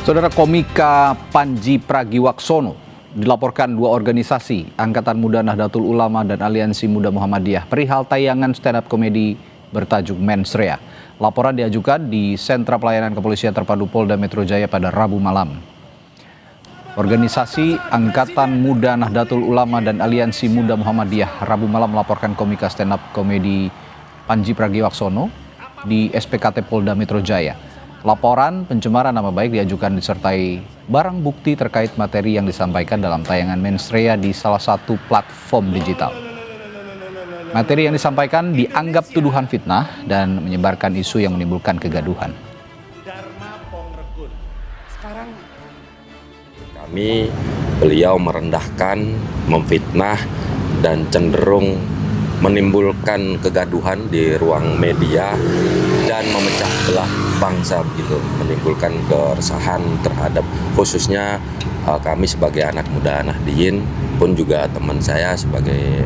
Saudara, komika Panji Pragiwaksono dilaporkan dua organisasi, Angkatan Muda Nahdlatul Ulama dan Aliansi Muda Muhammadiyah, perihal tayangan stand-up komedi bertajuk Mensrea. Laporan diajukan di Sentra Pelayanan Kepolisian Terpadu Polda Metro Jaya pada Rabu malam. Organisasi Angkatan Muda Nahdlatul Ulama dan Aliansi Muda Muhammadiyah Rabu malam melaporkan komika stand-up komedi Panji Pragiwaksono di SPKT Polda Metro Jaya. Laporan pencemaran nama baik diajukan disertai barang bukti terkait materi yang disampaikan dalam tayangan Mensrea di salah satu platform digital. Materi yang disampaikan dianggap tuduhan fitnah dan menyebarkan isu yang menimbulkan kegaduhan. Beliau merendahkan, memfitnah, dan cenderung menimbulkan kegaduhan di ruang media dan memecah belah bangsa begitu, menimbulkan keresahan terhadap khususnya kami sebagai anak muda Nahdliyin pun juga teman saya sebagai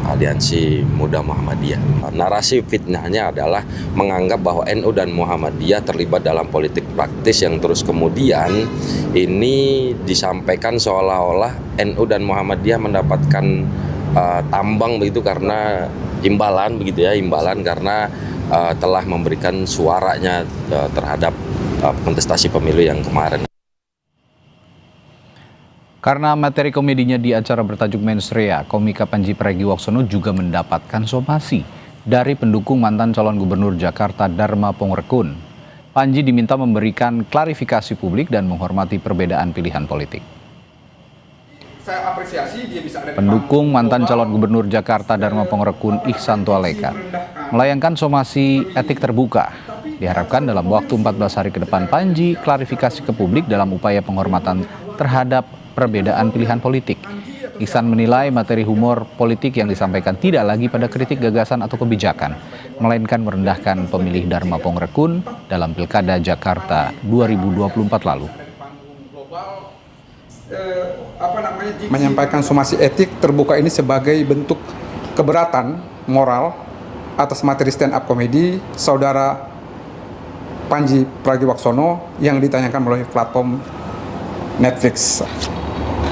Aliansi Muda Muhammadiyah. Narasi fitnahnya adalah menganggap bahwa NU dan Muhammadiyah terlibat dalam politik praktis yang terus kemudian ini disampaikan seolah-olah NU dan Muhammadiyah mendapatkan tambang begitu karena imbalan begitu ya, imbalan karena telah memberikan suaranya terhadap kontestasi pemilu yang kemarin. Karena materi komedinya di acara bertajuk Mensrea, komika Panji Pragiwaksono juga mendapatkan somasi dari pendukung mantan calon gubernur Jakarta Dharma Pongrekun. Panji diminta memberikan klarifikasi publik dan menghormati perbedaan pilihan politik. Saya apresiasi dia bisa ada pendukung mantan calon gubernur Jakarta Dharma Pongrekun Ihsan Tualeka melayangkan somasi etik terbuka. Diharapkan dalam waktu 14 hari ke depan Panji klarifikasi ke publik dalam upaya penghormatan terhadap perbedaan pilihan politik. Ihsan menilai materi humor politik yang disampaikan tidak lagi pada kritik gagasan atau kebijakan, melainkan merendahkan pemilih Dharma Pongrekun dalam Pilkada Jakarta 2024 lalu. Menyampaikan somasi etik terbuka ini sebagai bentuk keberatan moral atas materi stand up komedi saudara Panji Pragiwaksono yang ditayangkan melalui platform Netflix.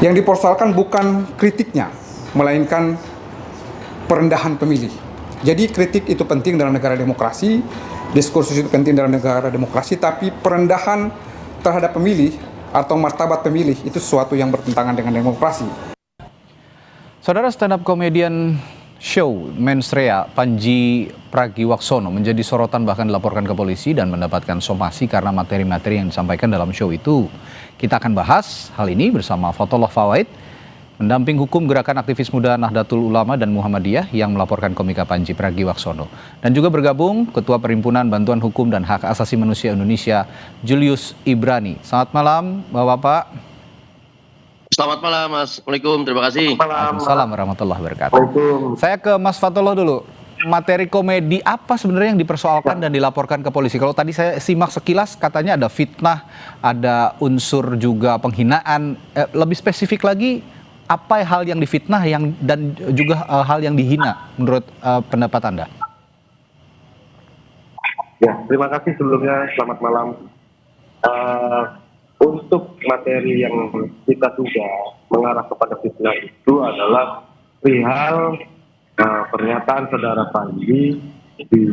Yang dipersoalkan bukan kritiknya, melainkan perendahan pemilih. Jadi kritik itu penting dalam negara demokrasi, diskursus itu penting dalam negara demokrasi, tapi perendahan terhadap pemilih atau martabat pemilih itu sesuatu yang bertentangan dengan demokrasi. Saudara, stand-up comedian show Mensrea Panji Pragiwaksono menjadi sorotan, bahkan dilaporkan ke polisi dan mendapatkan somasi karena materi-materi yang disampaikan dalam show itu. Kita akan bahas hal ini bersama Fatullah Fawait, pendamping hukum Gerakan Aktivis Muda Nahdlatul Ulama dan Muhammadiyah yang melaporkan komika Panji Pragiwaksono. Dan juga bergabung Ketua Perhimpunan Bantuan Hukum dan Hak Asasi Manusia Indonesia, Julius Ibrani. Selamat malam, Bapak-Bapak. Selamat malam, Mas. Assalamualaikum, terima kasih. Waalaikumsalam warahmatullahi wabarakatuh. Saya ke Mas Fatullah dulu. Materi komedi apa sebenarnya yang dipersoalkan dan dilaporkan ke polisi? Kalau tadi saya simak sekilas katanya ada fitnah, ada unsur juga penghinaan. Lebih spesifik lagi, apa hal yang difitnah dan juga hal yang dihina menurut pendapat Anda? Ya, terima kasih sebelumnya. Selamat malam. Untuk materi yang kita duga mengarah kepada fitnah itu adalah perihal pernyataan saudara Panji di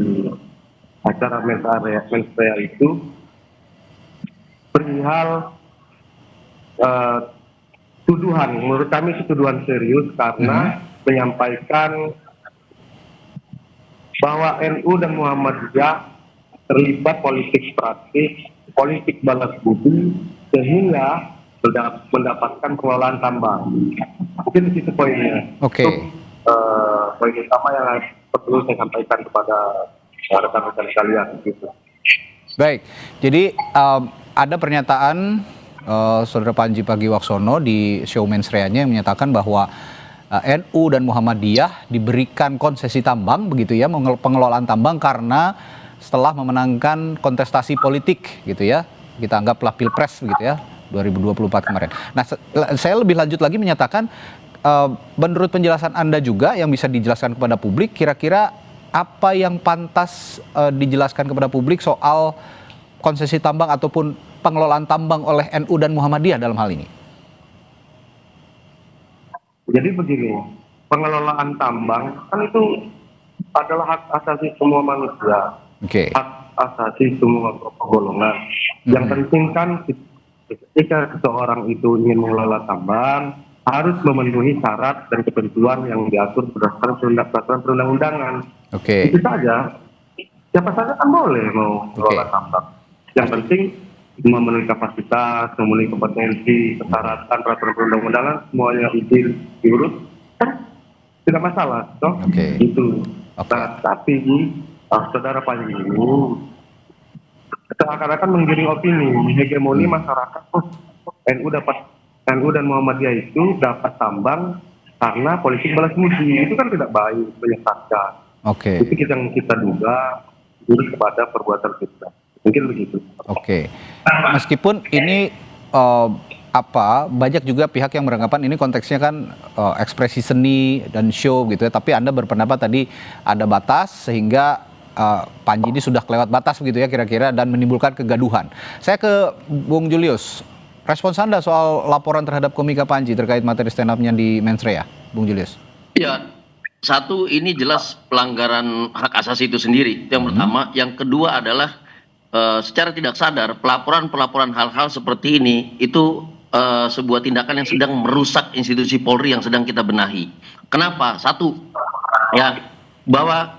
acara Mensrea itu perihal tuduhan, menurut kami itu tuduhan serius karena menyampaikan bahwa NU dan Muhammadiyah terlibat politik praktis, politik balas budi, sehingga mendapatkan pengelolaan tambang. Mungkin di situ poinnya. Oke. Poin utama yang perlu saya sampaikan kepada rekan-rekan sekalian. Gitu. Baik, jadi ada pernyataan saudara Panji Pragiwaksono di show Mensreanya yang menyatakan bahwa NU dan Muhammadiyah diberikan konsesi tambang begitu ya, pengelolaan tambang karena setelah memenangkan kontestasi politik gitu ya, kita anggaplah Pilpres begitu ya 2024 kemarin. Nah, saya lebih lanjut lagi menyatakan menurut penjelasan Anda juga yang bisa dijelaskan kepada publik, kira-kira apa yang pantas dijelaskan kepada publik soal konsesi tambang ataupun pengelolaan tambang oleh NU dan Muhammadiyah dalam hal ini? Jadi begini, pengelolaan tambang kan itu adalah hak asasi semua manusia, Oke. hak asasi semua golongan. Yang penting kan ketika seseorang itu ingin mengelola tambang harus memenuhi syarat dan ketentuan yang diatur berdasarkan peraturan perundang-undangan. Oke. Itu saja. Siapa saja kan boleh mau mengelola tambang. Yang penting memenuhi kapasitas, memenuhi kompetensi, kesyaratan, peraturan perundang-undangan, semuanya izin diurus, kan tidak masalah, toh? Oke. Itu. Oke. Nah, tapi saudara Panji ini seakan-akan menggiring opini, hegemoni masyarakat. Oh, NU dan Muhammadiyah itu dapat tambang karena politik balas budi. Itu kan tidak baik, menyesatkan. Oke. Itu yang kita duga urus kepada perbuatan kita. Mungkin begitu. Oke. Meskipun ini banyak juga pihak yang beranggapan ini konteksnya kan ekspresi seni dan show gitu ya. Tapi Anda berpendapat tadi ada batas sehingga Panji ini sudah kelewat batas begitu ya kira-kira dan menimbulkan kegaduhan. Saya ke Bung Julius. Respons Anda soal laporan terhadap komika Panji terkait materi stand up-nya di Mensrea, Bung Julius? Ya, satu, ini jelas pelanggaran hak asasi itu sendiri. Itu yang pertama. Yang kedua adalah secara tidak sadar pelaporan hal-hal seperti ini itu sebuah tindakan yang sedang merusak institusi Polri yang sedang kita benahi. Kenapa? Satu, ya, bahwa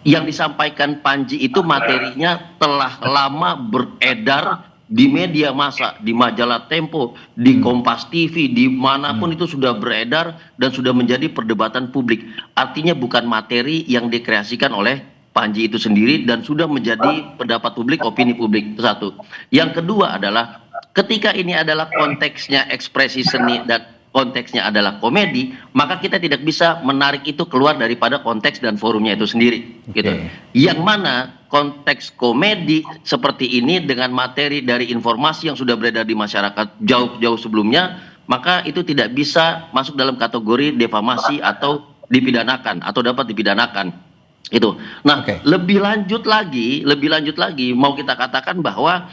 yang disampaikan Panji itu materinya telah lama beredar di media massa, di majalah Tempo, di Kompas TV, dimanapun itu sudah beredar dan sudah menjadi perdebatan publik. Artinya bukan materi yang dikreasikan oleh Panji itu sendiri dan sudah menjadi pendapat publik, opini publik. Itu satu. Yang kedua adalah ketika ini adalah konteksnya ekspresi seni dan konteksnya adalah komedi, maka kita tidak bisa menarik itu keluar daripada konteks dan forumnya itu sendiri. Gitu. Yang mana konteks komedi seperti ini dengan materi dari informasi yang sudah beredar di masyarakat jauh-jauh sebelumnya, maka itu tidak bisa masuk dalam kategori defamasi atau dipidanakan atau dapat dipidanakan. Itu. Nah, lebih lanjut lagi mau kita katakan bahwa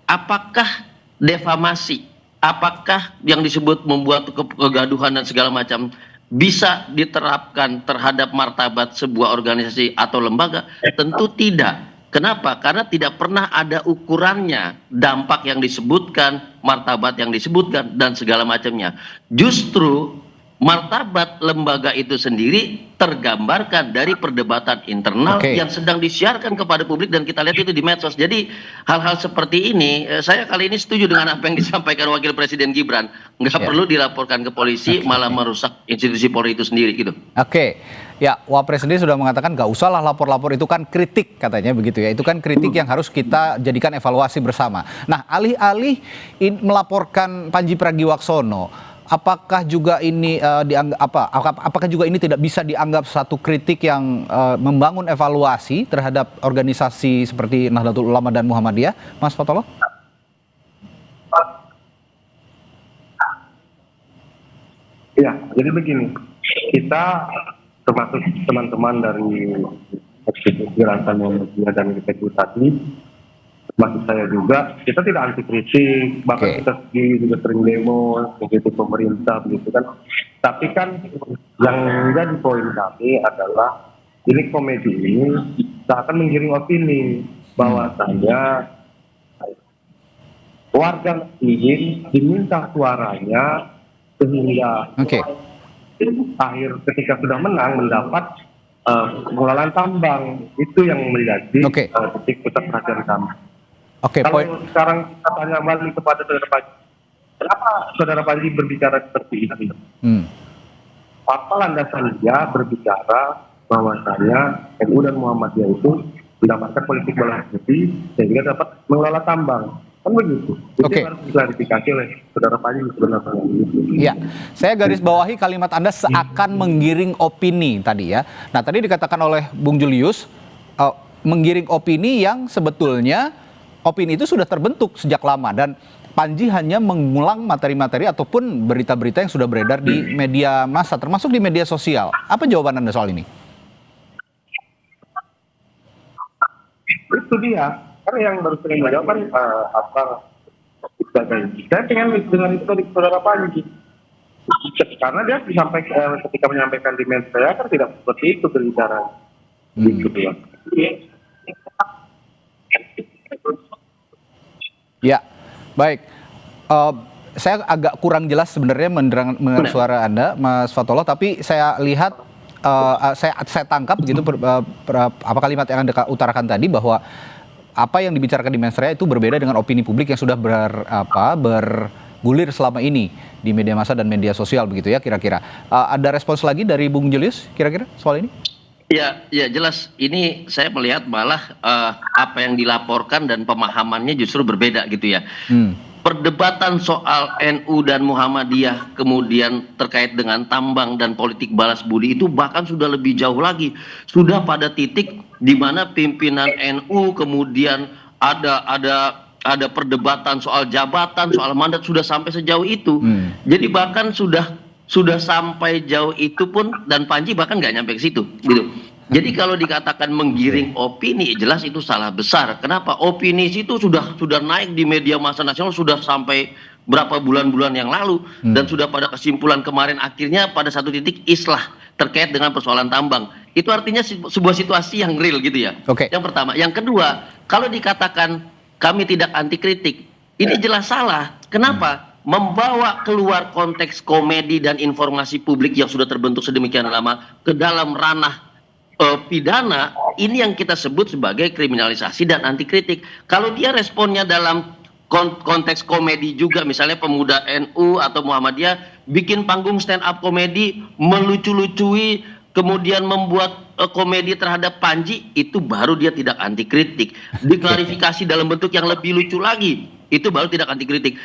apakah defamasi, apakah yang disebut membuat kegaduhan dan segala macam bisa diterapkan terhadap martabat sebuah organisasi atau lembaga? Tentu tidak. Kenapa? Karena tidak pernah ada ukurannya, dampak yang disebutkan, martabat yang disebutkan, dan segala macamnya. Justru martabat lembaga itu sendiri tergambarkan dari perdebatan internal yang sedang disiarkan kepada publik dan kita lihat itu di medsos. Jadi hal-hal seperti ini, saya kali ini setuju dengan apa yang disampaikan Wakil Presiden Gibran. Nggak perlu dilaporkan ke polisi, malah merusak institusi Polri itu sendiri gitu. Ya, Wapres sendiri sudah mengatakan nggak usah lah lapor-lapor, itu kan kritik katanya begitu ya. Itu kan kritik yang harus kita jadikan evaluasi bersama. Nah, alih-alih melaporkan Panji Pragiwaksono, apakah juga ini apakah juga ini tidak bisa dianggap satu kritik yang membangun evaluasi terhadap organisasi seperti Nahdlatul Ulama dan Muhammadiyah, Mas Fatolo? Ya, jadi begini, kita termasuk teman-teman dari Gerakan Muhammadiyah dan GPKU tadi, termasuk saya juga, kita tidak anti kritik, bahkan kita juga sering demo begitu pemerintah begitu kan. Tapi kan yang menjadi poin kami adalah ini komedi ini seakan menggiring opini bahwasanya warga ingin diminta suaranya sehingga akhir ketika sudah menang mendapat pengelolaan tambang. Itu yang menjadi titik pusat perhatian kami. Kalau sekarang kita tanya kembali kepada saudara Panji, kenapa saudara Panji berbicara seperti itu? Apa landasan dia berbicara bahwasanya NU dan Muhammadiyah itu mendapatkan politik balas budi sehingga dapat mengelola tambang? Kan begitu. Itu harus diklarifikasi oleh saudara Panji sebenarnya. Iya, saya garis bawahi kalimat Anda seakan menggiring opini tadi ya. Nah, tadi dikatakan oleh Bung Julius menggiring opini yang sebetulnya opini itu sudah terbentuk sejak lama dan Panji hanya mengulang materi-materi ataupun berita-berita yang sudah beredar di media massa, termasuk di media sosial. Apa jawaban Anda soal ini? Itu dia. Kan yang baru sering menjawab kan apa sebagainya. Saya pengen dengan itu dari saudara Panji. Karena dia ketika menyampaikan di Mensreya kan tidak seperti itu berbicara. Gitu ya. Ya, baik. Saya agak kurang jelas sebenarnya mendengar suara Anda, Mas Fatullah, tapi saya lihat, saya tangkap begitu apa kalimat yang Anda utarakan tadi, bahwa apa yang dibicarakan di Mensreya itu berbeda dengan opini publik yang sudah bergulir selama ini di media massa dan media sosial begitu ya kira-kira. Ada respons lagi dari Bung Julius kira-kira soal ini? Ya, jelas. Ini saya melihat malah apa yang dilaporkan dan pemahamannya justru berbeda gitu ya. Perdebatan soal NU dan Muhammadiyah kemudian terkait dengan tambang dan politik balas budi itu bahkan sudah lebih jauh lagi. Sudah pada titik di mana pimpinan NU kemudian ada perdebatan soal jabatan, soal mandat, sudah sampai sejauh itu. Jadi bahkan sudah sampai jauh itu pun, dan Panji bahkan nggak nyampe ke situ gitu. Jadi kalau dikatakan menggiring opini, jelas itu salah besar. Kenapa? Opini itu sudah naik di media massa nasional sudah sampai berapa bulan-bulan yang lalu, dan sudah pada kesimpulan kemarin akhirnya pada satu titik islah terkait dengan persoalan tambang. Itu artinya sebuah situasi yang real gitu ya. Yang pertama. Yang kedua, kalau dikatakan kami tidak anti kritik, ini jelas salah. Kenapa? Membawa keluar konteks komedi dan informasi publik yang sudah terbentuk sedemikian lama ke dalam ranah pidana, ini yang kita sebut sebagai kriminalisasi dan anti kritik. Kalau dia responnya dalam konteks komedi juga, misalnya pemuda NU atau Muhammadiyah bikin panggung stand up komedi, melucu-lucui, kemudian membuat komedi terhadap Panji, itu baru dia tidak anti kritik. Diklarifikasi dalam bentuk yang lebih lucu lagi, itu baru tidak anti kritik.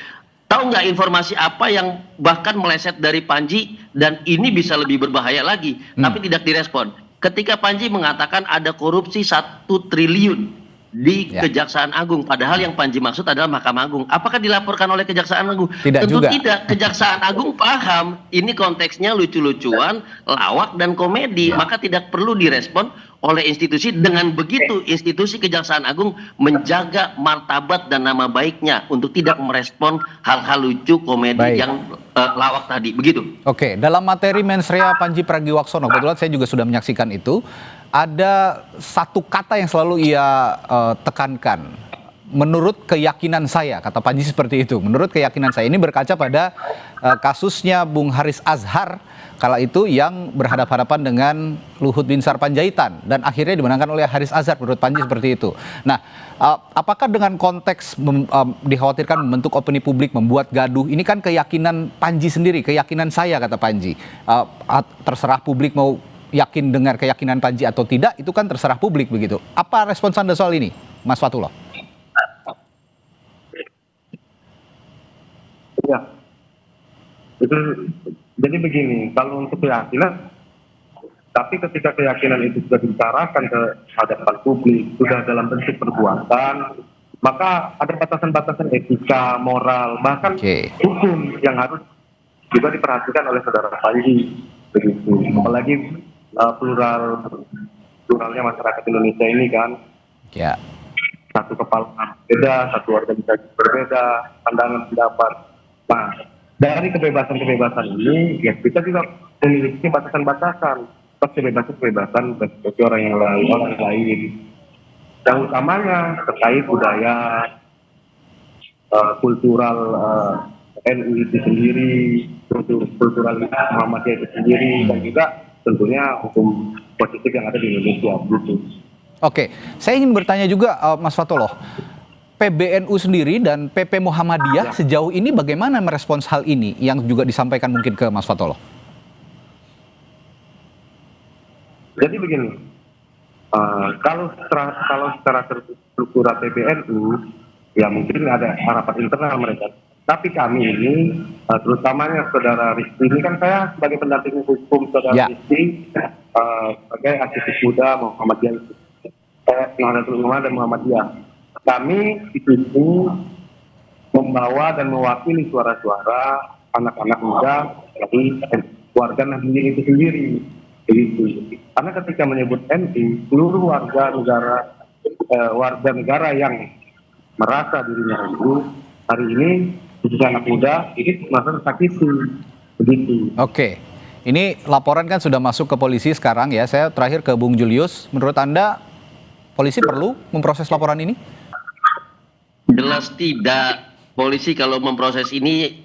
Tahu nggak informasi apa yang bahkan meleset dari Panji dan ini bisa lebih berbahaya lagi, tapi tidak direspon. Ketika Panji mengatakan ada korupsi 1 triliun di Kejaksaan Agung, padahal yang Panji maksud adalah Mahkamah Agung. Apakah dilaporkan oleh Kejaksaan Agung? Tentu juga tidak. Kejaksaan Agung paham ini konteksnya lucu-lucuan, lawak dan komedi, maka tidak perlu direspon oleh institusi. Dengan begitu institusi Kejaksaan Agung menjaga martabat dan nama baiknya untuk tidak merespon hal-hal lucu komedi yang lawak tadi, begitu. Oke, dalam materi Mensreya Panji Pragiwaksono, kebetulan saya juga sudah menyaksikan itu, ada satu kata yang selalu ia tekankan. Menurut keyakinan saya, kata Panji seperti itu. Menurut keyakinan saya, ini berkaca pada kasusnya Bung Haris Azhar kala itu yang berhadapan-hadapan dengan Luhut Binsar Panjaitan dan akhirnya dimenangkan oleh Haris Azhar. Menurut Panji seperti itu. Nah, apakah dengan konteks dikhawatirkan membentuk opini publik, membuat gaduh, ini kan keyakinan Panji sendiri, keyakinan saya, kata Panji. Terserah publik mau yakin dengar keyakinan Panji atau tidak, itu kan terserah publik begitu. Apa respons Anda soal ini, Mas Fatullah? Ya, itu jadi begini, kalau untuk keyakinan, tapi ketika keyakinan itu sudah dibicarakan ke hadapan publik, sudah dalam bentuk perbuatan, maka ada batasan-batasan etika, moral, bahkan hukum yang harus juga diperhatikan oleh saudara Panji, begitu. Apalagi pluralnya masyarakat Indonesia ini kan, satu kepala berbeda, satu organisasi berbeda, pandangan pendapat. Nah, dari kebebasan-kebebasan ini, ya kita juga memiliki batasan-batasan, kebebasan bagi orang lain. Yang utamanya terkait budaya, kultural NU itu sendiri, kultural Muhammadiyah itu sendiri, dan juga tentunya hukum positif yang ada di Indonesia. Gitu. Oke, saya ingin bertanya juga Mas Fatullah, PBNU sendiri dan PP Muhammadiyah sejauh ini bagaimana merespons hal ini yang juga disampaikan mungkin ke Mas Fatullah? Jadi begini, kalau secara struktural PBNU, ya mungkin ada harapan internal mereka. Tapi kami ini, terutamanya saudara Rizky ini, kan saya sebagai pendamping hukum saudara Rizky, sebagai aktivis muda Muhammadiyah, Nahdlatul Ulama dan Muhammadiyah. Kami di sini membawa dan mewakili suara-suara anak-anak muda dari warga Nahdlatul itu sendiri. Begitu. Karena ketika menyebut NU, seluruh warga negara warga negara yang merasa dirinya NU hari ini khususnya anak muda ini merasa tersakiti begitu. Oke, ini laporan kan sudah masuk ke polisi sekarang ya. Saya terakhir ke Bung Julius. Menurut Anda, polisi perlu memproses laporan ini? Jelas tidak. Polisi kalau memproses ini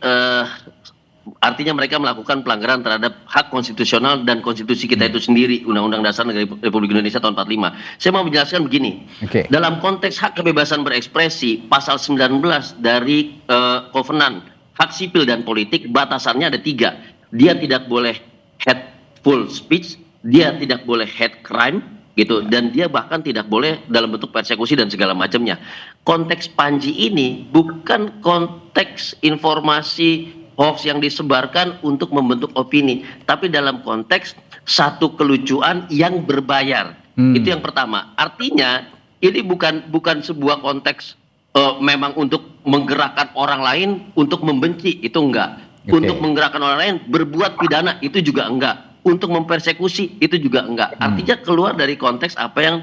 artinya mereka melakukan pelanggaran terhadap hak konstitusional dan konstitusi kita itu sendiri, Undang-Undang Dasar Negara Republik Indonesia tahun 45. Saya mau menjelaskan begini. Oke. Dalam konteks hak kebebasan berekspresi, pasal 19 dari Kovenan hak sipil dan politik, batasannya ada 3. Dia tidak boleh hateful speech, dia tidak boleh hate crime, gitu, dan dia bahkan tidak boleh dalam bentuk persekusi dan segala macamnya. Konteks Panji ini bukan konteks informasi hoax yang disebarkan untuk membentuk opini, tapi dalam konteks satu kelucuan yang berbayar. Itu yang pertama. Artinya ini bukan sebuah konteks memang untuk menggerakkan orang lain untuk membenci, itu enggak. Oke. Untuk menggerakkan orang lain berbuat pidana, itu juga enggak. Untuk mempersekusi, itu juga enggak. Artinya keluar dari konteks apa yang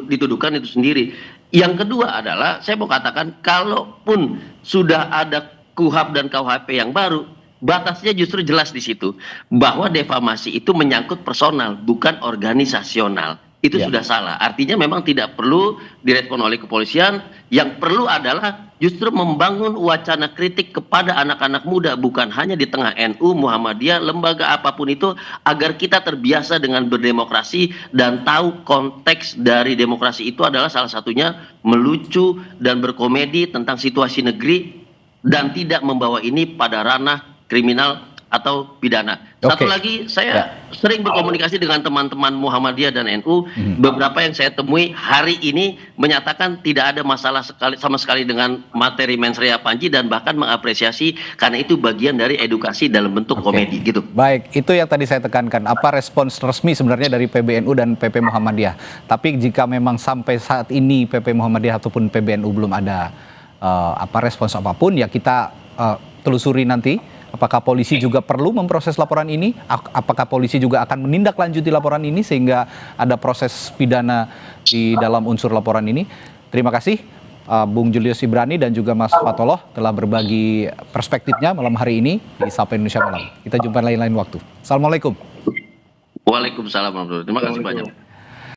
dituduhkan itu sendiri. Yang kedua adalah, saya mau katakan, kalaupun sudah ada KUHP dan KUHP yang baru, batasnya justru jelas di situ. Bahwa defamasi itu menyangkut personal, bukan organisasional. Itu sudah salah. Artinya memang tidak perlu direspon oleh kepolisian. Yang perlu adalah justru membangun wacana kritik kepada anak-anak muda, bukan hanya di tengah NU, Muhammadiyah, lembaga apapun itu, agar kita terbiasa dengan berdemokrasi dan tahu konteks dari demokrasi itu adalah salah satunya melucu dan berkomedi tentang situasi negeri dan tidak membawa ini pada ranah kriminal atau pidana. Satu lagi, saya sering berkomunikasi dengan teman-teman Muhammadiyah dan NU. Beberapa yang saya temui hari ini menyatakan tidak ada masalah sama sekali dengan materi Mens Rea Panji dan bahkan mengapresiasi karena itu bagian dari edukasi dalam bentuk komedi gitu. Baik, itu yang tadi saya tekankan. Apa respons resmi sebenarnya dari PBNU dan PP Muhammadiyah? Tapi jika memang sampai saat ini PP Muhammadiyah ataupun PBNU belum ada respons apapun, ya kita telusuri nanti. Apakah polisi juga perlu memproses laporan ini? Apakah polisi juga akan menindaklanjuti laporan ini sehingga ada proses pidana di dalam unsur laporan ini? Terima kasih Bung Julius Ibrani dan juga Mas Fatoloh telah berbagi perspektifnya malam hari ini di Sapa Indonesia Malam. Kita jumpa lain-lain waktu. Assalamualaikum. Waalaikumsalam warahmatullahi wabarakatuh. Terima kasih banyak.